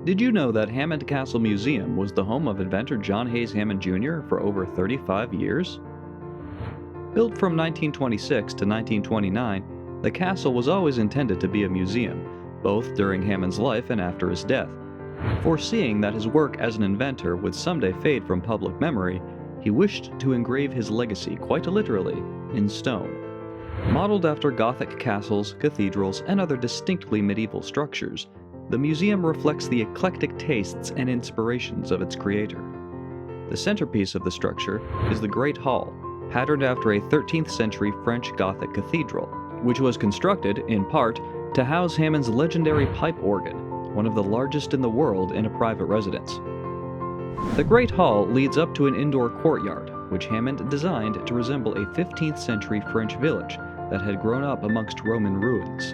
Did you know that Hammond Castle Museum was the home of inventor John Hays Hammond Jr. for over 35 years? Built from 1926 to 1929, the castle was always intended to be a museum, both during Hammond's life and after his death. Foreseeing that his work as an inventor would someday fade from public memory, he wished to engrave his legacy quite literally in stone. Modeled after Gothic castles, cathedrals, and other distinctly medieval structures, the museum reflects the eclectic tastes and inspirations of its creator. The centerpiece of the structure is the Great Hall, patterned after a 13th century French Gothic cathedral, which was constructed, in part, to house Hammond's legendary pipe organ, one of the largest in the world in a private residence. The Great Hall leads up to an indoor courtyard, which Hammond designed to resemble a 15th century French village that had grown up amongst Roman ruins.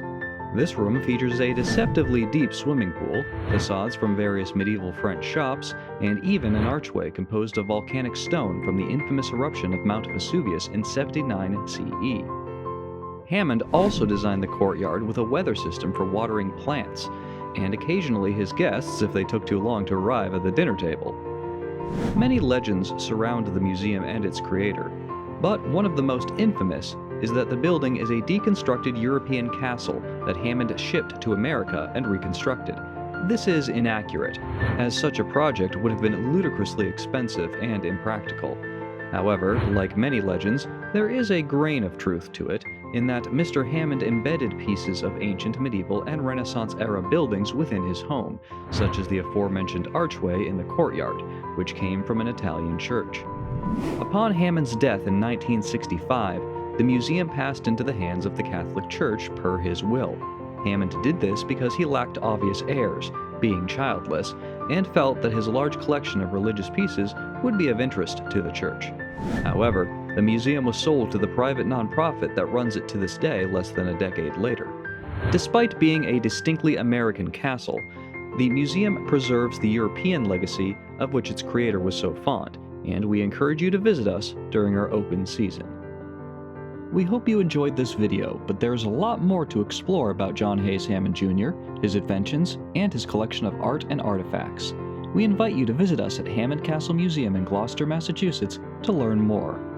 This room features a deceptively deep swimming pool, facades from various medieval French shops, and even an archway composed of volcanic stone from the infamous eruption of Mount Vesuvius in 79 CE. Hammond also designed the courtyard with a weather system for watering plants, and occasionally his guests if they took too long to arrive at the dinner table. Many legends surround the museum and its creator, but one of the most infamous is that the building is a deconstructed European castle that Hammond shipped to America and reconstructed. This is inaccurate, as such a project would have been ludicrously expensive and impractical. However, like many legends, there is a grain of truth to it, in that Mr. Hammond embedded pieces of ancient medieval and Renaissance-era buildings within his home, such as the aforementioned archway in the courtyard, which came from an Italian church. Upon Hammond's death in 1965, the museum passed into the hands of the Catholic Church per his will. Hammond did this because he lacked obvious heirs, being childless, and felt that his large collection of religious pieces would be of interest to the church. However, the museum was sold to the private nonprofit that runs it to this day less than a decade later. Despite being a distinctly American castle, the museum preserves the European legacy of which its creator was so fond, and we encourage you to visit us during our open season. We hope you enjoyed this video, but there's a lot more to explore about John Hays Hammond Jr., his inventions, and his collection of art and artifacts. We invite you to visit us at Hammond Castle Museum in Gloucester, Massachusetts to learn more.